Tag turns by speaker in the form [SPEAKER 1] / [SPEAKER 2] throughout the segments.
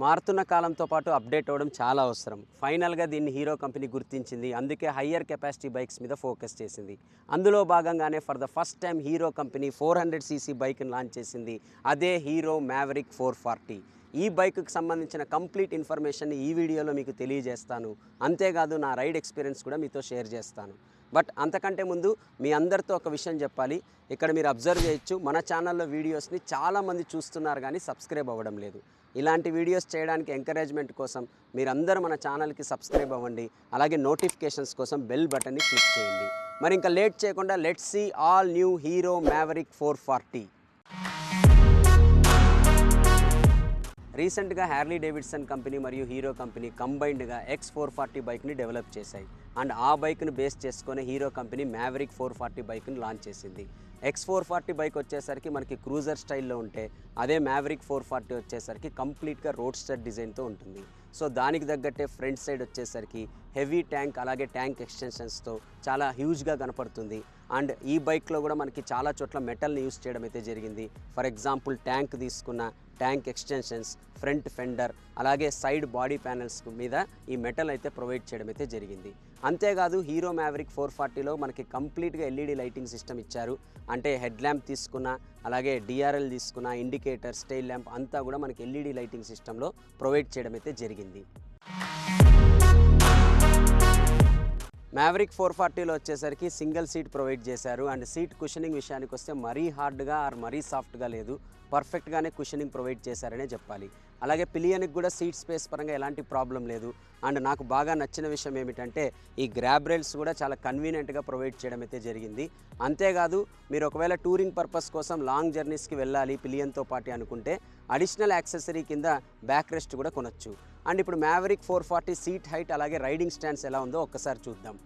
[SPEAKER 1] మారుతున్న కాలంతో పాటు అప్డేట్ అవ్వడం చాలా అవసరం. ఫైనల్గా దీన్ని హీరో కంపెనీ గుర్తించింది. అందుకే హయ్యర్ కెపాసిటీ బైక్స్ మీద ఫోకస్ చేసింది. అందులో భాగంగానే for the first time hero company 400cc బైక్ని లాంచ్ చేసింది. అదే హీరో మ్యావరిక్ 440. ఈ బైక్కి సంబంధించిన కంప్లీట్ ఇన్ఫర్మేషన్ ఈ వీడియోలో మీకు తెలియజేస్తాను. అంతేకాదు నా రైడ్ ఎక్స్పీరియన్స్ కూడా మీతో షేర్ చేస్తాను. బట్ అంతకంటే ముందు మీ అందరితో ఒక విషయం చెప్పాలి. ఇక్కడ మీరు అబ్జర్వ్ చేయొచ్చు, మన ఛానల్లో వీడియోస్ని చాలామంది చూస్తున్నారు కానీ సబ్స్క్రైబ్ అవ్వడం లేదు. ఇలాంటి వీడియోస్ చేయడానికి ఎంకరేజ్మెంట్ కోసం మీరందరూ మన ఛానల్కి సబ్స్క్రైబ్ అవ్వండి. అలాగే నోటిఫికేషన్స్ కోసం బెల్ బటన్ని క్లిక్ చేయండి. మరి ఇంకా లేట్ చేయకుండా let's see all new Hero maverick 440. రీసెంట్గా హ్యార్లీ డేవిడ్సన్ కంపెనీ మరియు హీరో కంపెనీ కంబైన్డ్గా X440 బైక్ని డెవలప్ చేశాయి. అండ్ ఆ బైక్ను బేస్ చేసుకొని హీరో కంపెనీ మ్యావరిక్ 440 బైక్ని లాంచ్ చేసింది. X440 బైక్ వచ్చేసరికి మనకి క్రూజర్ స్టైల్లో ఉంటే, అదే మ్యావరిక్ 440 వచ్చేసరికి కంప్లీట్గా రోడ్స్టర్ డిజైన్తో ఉంటుంది. సో దానికి తగ్గట్టే ఫ్రంట్ సైడ్ వచ్చేసరికి హెవీ ట్యాంక్, అలాగే ట్యాంక్ ఎక్స్టెన్షన్స్తో చాలా హ్యూజ్గా కనపడుతుంది. అండ్ ఈ బైక్లో కూడా మనకి చాలా చోట్ల మెటల్ని యూస్ చేయడం అయితే జరిగింది. ఫర్ ఎగ్జాంపుల్ ట్యాంక్ తీసుకున్న ట్యాంక్ ఎక్స్టెన్షన్స్, ఫ్రంట్ ఫెండర్, అలాగే సైడ్ బాడీ ప్యానెల్స్ మీద ఈ మెటల్ అయితే ప్రొవైడ్ చేయడం అయితే జరిగింది. అంతేకాదు హీరో మ్యావరిక్ 440లో మనకి కంప్లీట్గా ఎల్ఈడి లైటింగ్ సిస్టమ్ ఇచ్చారు. అంటే హెడ్ ల్యాంప్ తీసుకున్న, అలాగే డిఆర్ఎల్ తీసుకున్న, ఇండికేటర్, స్టైల్ ల్యాంప్ అంతా కూడా మనకి ఎల్ఈడి లైటింగ్ సిస్టంలో ప్రొవైడ్ చేయడం అయితే జరిగింది. మ్యావరిక్ 440లో వచ్చేసరికి సింగిల్ సీట్ ప్రొవైడ్ చేశారు. అండ్ సీట్ కుషనింగ్ విషయానికి వస్తే మరీ హార్డ్గా ఆర్ మరీ సాఫ్ట్గా లేదు, పర్ఫెక్ట్గానే కుషనింగ్ ప్రొవైడ్ చేశారనే చెప్పాలి. అలాగే పిలియన్కి కూడా సీట్ స్పేస్ పరంగా ఎలాంటి ప్రాబ్లం లేదు. అండ్ నాకు బాగా నచ్చిన విషయం ఏమిటంటే ఈ గ్రాబ్ రైల్స్ కూడా చాలా కన్వీనియంట్గా ప్రొవైడ్ చేయడం అయితే జరిగింది. అంతేకాదు మీరు ఒకవేళ టూరింగ్ పర్పస్ కోసం లాంగ్ జర్నీస్కి వెళ్ళాలి పిలియన్తో పాటు అనుకుంటే అడిషనల్ యాక్సెసరీ కింద బ్యాక్ రెస్ట్ కూడా కొనొచ్చు. అండ్ ఇప్పుడు మ్యావరిక్ 440 సీట్ హైట్ అలాగే రైడింగ్ స్టాండ్స్ ఎలా ఉందో ఒక్కసారి చూద్దాం.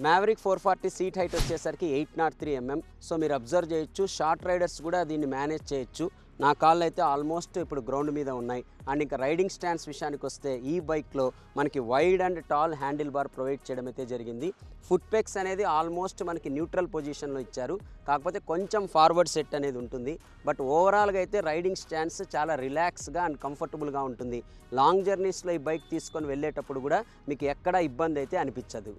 [SPEAKER 1] మ్యావరిక్ 440 సీట్ హైట్ వచ్చేసరికి 803 mm. సో మీరు అబ్జర్వ్ చేయొచ్చు, షార్ట్ రైడర్స్ కూడా దీన్ని మేనేజ్ చేయొచ్చు. నా కాళ్ళు అయితే ఆల్మోస్ట్ ఇప్పుడు గ్రౌండ్ మీద ఉన్నాయి. అండ్ ఇంకా రైడింగ్ స్టాండ్స్ విషయానికి వస్తే ఈ బైక్లో మనకి wide and tall handle bar provide చేయడం అయితే జరిగింది. ఫుట్ పెక్స్ అనేది ఆల్మోస్ట్ మనకి న్యూట్రల్ పొజిషన్లో ఇచ్చారు, కాకపోతే కొంచెం ఫార్వర్డ్ సెట్ అనేది ఉంటుంది. బట్ ఓవరాల్గా అయితే రైడింగ్ స్టాండ్స్ చాలా రిలాక్స్గా అండ్ కంఫర్టబుల్గా ఉంటుంది. లాంగ్ జర్నీస్లో ఈ బైక్ తీసుకొని వెళ్ళేటప్పుడు కూడా మీకు ఎక్కడా ఇబ్బంది అయితే అనిపించదు.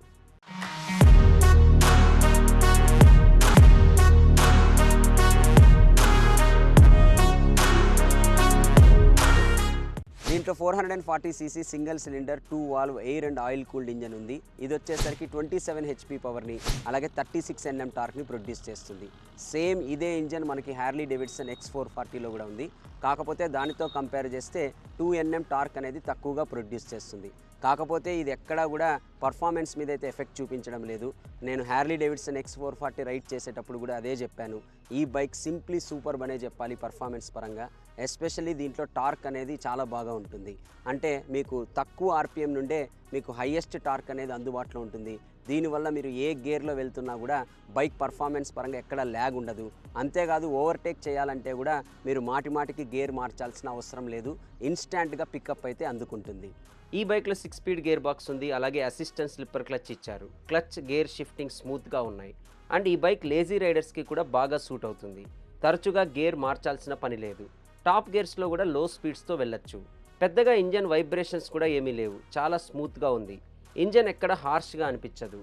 [SPEAKER 1] దీంట్లో 440cc single cylinder 2 valve air and oil cooled engine ఉంది. ఇది వచ్చేసరికి 27 HP పవర్ని అలాగే 36 Nm టార్క్ని ప్రొడ్యూస్ చేస్తుంది. సేమ్ ఇదే ఇంజన్ మనకి హ్యార్లీ డేవిడ్సన్ X440లో కూడా ఉంది. కాకపోతే దానితో కంపేర్ చేస్తే 2 Nm టార్క్ అనేది తక్కువగా ప్రొడ్యూస్ చేస్తుంది. కాకపోతే ఇది ఎక్కడా కూడా పర్ఫార్మెన్స్ మీద అయితే ఎఫెక్ట్ చూపించడం లేదు. నేను హ్యార్లీ డేవిడ్సన్ X440 రైడ్ చేసేటప్పుడు కూడా అదే చెప్పాను. ఈ బైక్ సింప్లీ సూపర్ అనే చెప్పాలి పర్ఫార్మెన్స్ పరంగా. ఎస్పెషల్లీ దీంట్లో టార్క్ అనేది చాలా బాగా ఉంటుంది. అంటే మీకు తక్కువ RPM నుండే మీకు హైయెస్ట్ టార్క్ అనేది అందుబాటులో ఉంటుంది. దీనివల్ల మీరు ఏ గేర్లో వెళ్తున్నా కూడా బైక్ పర్ఫార్మెన్స్ పరంగా ఎక్కడ ల్యాగ్ ఉండదు. అంతేకాదు ఓవర్టేక్ చేయాలంటే కూడా మీరు మాటిమాటికి గేర్ మార్చాల్సిన అవసరం లేదు, ఇన్స్టాంట్గా పికప్ అయితే అందుకుంటుంది. ఈ బైక్లో 6 స్పీడ్ గేర్ బాక్స్ ఉంది, అలాగే అసిస్టెంట్ స్లిప్పర్ క్లచ్ ఇచ్చారు. క్లచ్, గేర్ షిఫ్టింగ్ స్మూత్గా ఉన్నాయి. అండ్ ఈ బైక్ లేజీ రైడర్స్కి కూడా బాగా సూట్ అవుతుంది. తరచుగా గేర్ మార్చాల్సిన పని లేదు. టాప్ గేర్స్లో కూడా లో స్పీడ్స్తో వెళ్ళొచ్చు. పెద్దగా ఇంజన్ వైబ్రేషన్స్ కూడా ఏమీ లేవు, చాలా స్మూత్గా ఉంది. ఇంజన్ ఎక్కడ హార్ష్గా అనిపించదు.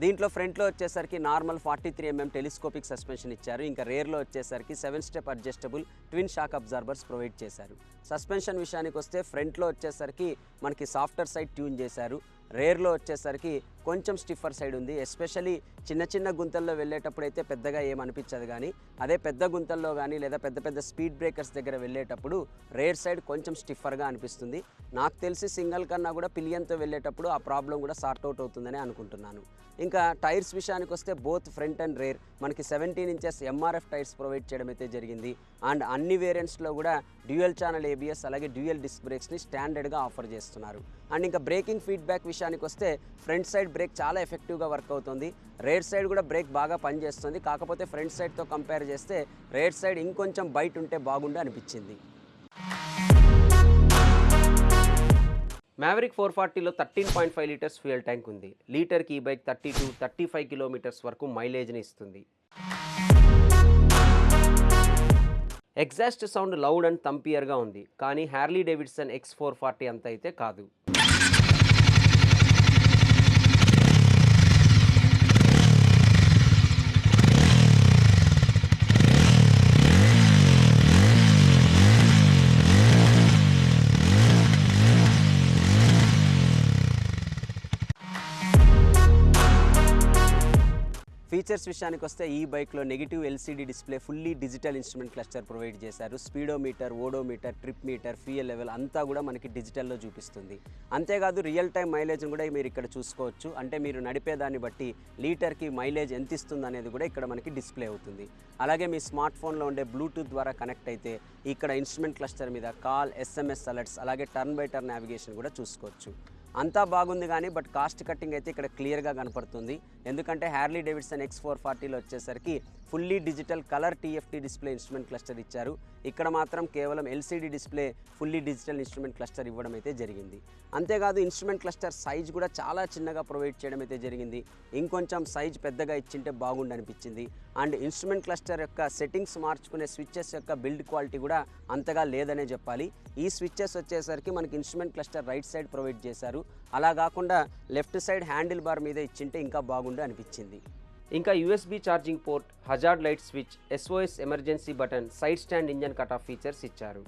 [SPEAKER 1] దీంట్లో ఫ్రంట్లో వచ్చేసరికి నార్మల్ 43 mm టెలిస్కోపిక్ సస్పెన్షన్ ఇచ్చారు. ఇంకా రేర్లో వచ్చేసరికి 7 step adjustable twin shock absorbers provide చేశారు. సస్పెన్షన్ విషయానికి వస్తే ఫ్రంట్లో వచ్చేసరికి మనకి సాఫ్టర్ సైడ్ ట్యూన్ చేశారు. రేర్లో వచ్చేసరికి కొంచెం స్టిఫర్ సైడ్ ఉంది. ఎస్పెషల్లీ చిన్న చిన్న గుంతల్లో వెళ్ళేటప్పుడు అయితే పెద్దగా ఏమనిపించదు, కానీ అదే పెద్ద గుంతల్లో కానీ లేదా పెద్ద పెద్ద స్పీడ్ బ్రేకర్స్ దగ్గర వెళ్ళేటప్పుడు రేర్ సైడ్ కొంచెం స్టిఫర్గా అనిపిస్తుంది. నాకు తెలిసి సింగిల్ కన్నా కూడా పిలియన్తో వెళ్ళేటప్పుడు ఆ ప్రాబ్లం కూడా సార్ట్అవుట్ అవుతుందని అనుకుంటున్నాను. ఇంకా టైర్స్ విషయానికి వస్తే బోత్ ఫ్రంట్ అండ్ రేర్ మనకి 17 inches MRF టైర్స్ ప్రొవైడ్ చేయడం అయితే జరిగింది. అండ్ అన్ని వేరియంట్స్లో కూడా డ్యూయల్ ఛానల్ ABS అలాగే డ్యూయల్ డిస్క్ బ్రేక్స్ని స్టాండర్డ్గా ఆఫర్ చేస్తున్నారు. అండ్ ఇంకా బ్రేకింగ్ ఫీడ్బ్యాక్ విషయానికి వస్తే ఫ్రంట్ సైడ్ బ్రేక్ చాలా ఎఫెక్టివ్గా వర్క్ అవుతుంది. రేర్ సైడ్ కూడా బ్రేక్ బాగా పనిచేస్తుంది. కాకపోతే ఫ్రంట్ సైడ్తో కంపేర్ చేస్తే రేర్ సైడ్ ఇంకొంచెం బైట్ ఉంటే బాగుండు అనిపించింది. మ్యావరిక్ 440లో 13.5 లీటర్స్ ఫ్యూయల్ ట్యాంక్ ఉంది. లీటర్కి ఈ బైక్ 35 కిలోమీటర్స్ వరకు మైలేజ్ని ఇస్తుంది. ఎగ్జాస్ట్ సౌండ్ లౌడ్ అండ్ థంపియర్గా ఉంది, కానీ హ్యార్లీ డేవిడ్సన్ X440 అంత అయితే కాదు. ఫీచర్స్ విషయానికి వస్తే ఈ బైక్లో negative LCD display, fully digital instrument cluster provide చేశారు. Speedometer, odometer, trip meter, fuel level అంతా కూడా మనకి డిజిటల్లో చూపిస్తుంది. అంతేకాదు రియల్ టైం మైలేజ్ని కూడా మీరు ఇక్కడ చూసుకోవచ్చు. అంటే మీరు నడిపేదాన్ని బట్టి లీటర్కి మైలేజ్ ఎంత ఇస్తుంది అనేది కూడా ఇక్కడ మనకి డిస్ప్లే అవుతుంది. అలాగే మీ స్మార్ట్ ఫోన్లో ఉండే బ్లూటూత్ ద్వారా కనెక్ట్ అయితే ఇక్కడ ఇన్స్ట్రుమెంట్ క్లస్టర్ మీద కాల్, ఎస్ఎంఎస్ అలర్ట్స్, అలాగే టర్న్ బై టర్న్ నావిగేషన్ కూడా చూసుకోవచ్చు. అంతా బాగుంది కానీ బట్ కాస్ట్ కట్టింగ్ అయితే ఇక్కడ క్లియర్గా కనపడుతుంది. ఎందుకంటే హ్యార్లీ డేవిడ్సన్ X440లో వచ్చేసరికి fully digital colour TFT display instrument cluster ఇచ్చారు. ఇక్కడ మాత్రం కేవలం LCD display, fully digital instrument cluster ఇవ్వడం అయితే జరిగింది. అంతేకాదు ఇన్స్ట్రుమెంట్ క్లస్టర్ సైజ్ కూడా చాలా చిన్నగా ప్రొవైడ్ చేయడం అయితే జరిగింది. ఇంకొంచెం సైజ్ పెద్దగా ఇచ్చింటే బాగుండు అనిపించింది. అండ్ ఇన్స్ట్రుమెంట్ క్లస్టర్ యొక్క సెట్టింగ్స్ మార్చుకునే స్విచ్చెస్ యొక్క బిల్డ్ క్వాలిటీ కూడా అంతగా లేదనే చెప్పాలి. ఈ స్విచ్చెస్ వచ్చేసరికి మనకి instrument cluster right side provide చేశారు. అలా కాకుండా లెఫ్ట్ సైడ్ హ్యాండిల్ బార్ మీద ఇచ్చింటే ఇంకా బాగుండు అనిపించింది. ఇంకా USB charging port, hazard light switch, SOS emergency button, side stand engine cut off features ఇచ్చారు.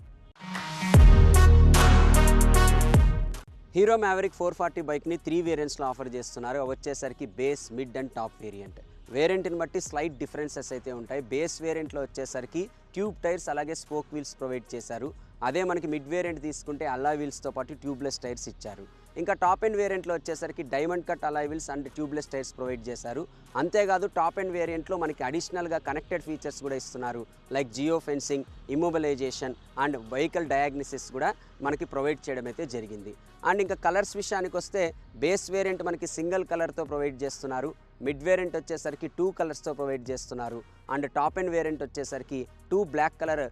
[SPEAKER 1] హీరో మ్యావరిక్ 440 బైక్ని 3 వేరియంట్స్లో ఆఫర్ చేస్తున్నారు. అవి వచ్చేసరికి base, mid and top variant. వేరియంట్ని బట్టి స్లైట్ డిఫరెన్సెస్ అయితే ఉంటాయి. బేస్ వేరియంట్లో వచ్చేసరికి ట్యూబ్ టైర్స్ అలాగే స్పోక్ వీల్స్ ప్రొవైడ్ చేశారు. అదే మనకి మిడ్ వేరియంట్ తీసుకుంటే అల్లాయ్ వీల్స్తో పాటు ట్యూబ్లెస్ టైర్స్ ఇచ్చారు. ఇంకా టాప్ ఎండ్ వేరియంట్లో వచ్చేసరికి diamond cut alloy wheels and tubeless tyres provide చేశారు. అంతేకాదు టాప్ ఎండ్ వేరియంట్లో మనకి అడిషనల్గా కనెక్టెడ్ ఫీచర్స్ కూడా ఇస్తున్నారు. Like geo fencing, immobilisation and vehicle diagnosis కూడా మనకి ప్రొవైడ్ చేయడం అయితే జరిగింది. అండ్ ఇంకా కలర్స్ విషయానికి వస్తే బేస్ వేరియంట్ మనకి సింగిల్ కలర్తో ప్రొవైడ్ చేస్తున్నారు. మిడ్ వేరియంట్ వచ్చేసరికి 2 కలర్స్తో ప్రొవైడ్ చేస్తున్నారు. అండ్ టాప్ ఎండ్ వేరియంట్ వచ్చేసరికి 2 బ్లాక్ కలర్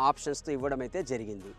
[SPEAKER 1] ఆప్షన్స్తో ఇవ్వడం అయితే జరిగింది.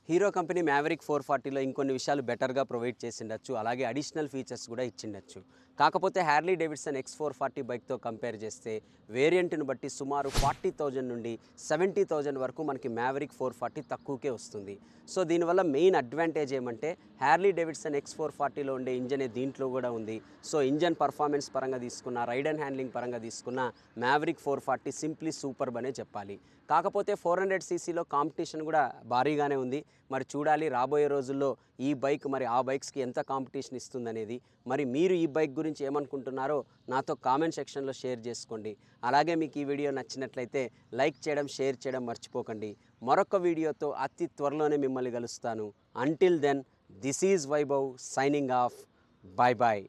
[SPEAKER 1] హీరో కంపెనీ మ్యావరిక్ 440లో ఇంకొన్ని విషయాలు బెటర్గా ప్రొవైడ్ చేసిండొచ్చు, అలాగే అడిషనల్ ఫీచర్స్ కూడా ఇచ్చిండొచ్చు. కాకపోతే హ్యార్లీ డేవిడ్సన్ X440 బైక్తో కంపేర్ చేస్తే వేరియంట్ను బట్టి సుమారు 40,000 నుండి 70,000 వరకు మనకి మ్యావరిక్ 440 తక్కువకే వస్తుంది. సో దీనివల్ల మెయిన్ అడ్వాంటేజ్ ఏమంటే హ్యార్లీ డేవిడ్సన్ X440లో ఉండే ఇంజనే దీంట్లో కూడా ఉంది. సో ఇంజన్ పర్ఫార్మెన్స్ పరంగా తీసుకున్న, రైడ్ అండ్ హ్యాండ్లింగ్ పరంగా తీసుకున్న మ్యావరిక్ 440 సింప్లీ సూపర్బ్ అనే చెప్పాలి. కాకపోతే 400cc కాంపిటీషన్ కూడా భారీగానే ఉంది. మరి చూడాలి రాబోయే రోజుల్లో ఈ బైక్ మరి ఆ బైక్స్కి ఎంత కాంపిటీషన్ ఇస్తుందనేది. మరి మీరు ఈ బైక్ గురించి ఏమనుకుంటున్నారో నాతో కామెంట్ సెక్షన్లో షేర్ చేసుకోండి. అలాగే మీకు ఈ వీడియో నచ్చినట్లయితే లైక్ చేయడం, షేర్ చేయడం మర్చిపోకండి. మరొక వీడియోతో అతి త్వరలోనే మిమ్మల్ని కలుస్తాను. Until then, this is Vaibhav signing off. Bye bye.